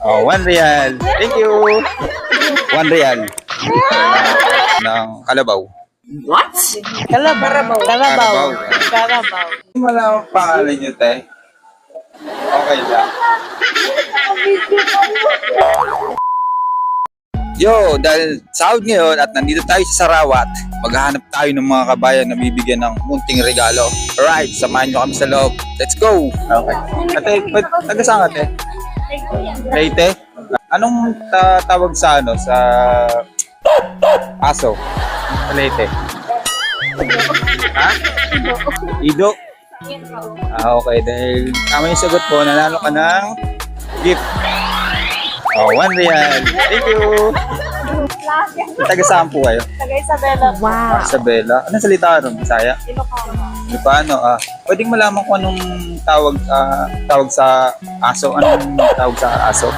Oh, 1 real. Thank you. 1 real. Ng Kalabaw. Kalabaw. Karabaw. Kalabaw. Wala akong pangalan nyo, te. Okay lang. Yo, dahil sahod ngayon at nandito tayo sa Sarawat, maghahanap tayo ng mga kabayan na bibigyan ng munting regalo. Alright, samahan nyo kami sa loob. Let's go! Okay. Ate, taga saan ka, te? Leyte? Anong tawag sa ano, sa aso? Sa Leyte? Ha? Ido? Okay, dahil tama yung sagot po, nanalo ka ng gift. Oh, 1 real. Thank you. Taga saan po kayo? Taga Isabela. Ah, Isabela. Anong salita ron? Bisaya? Ilocano. Pwedeng malaman ko anong tawag sa aso? Anong tawag sa aso?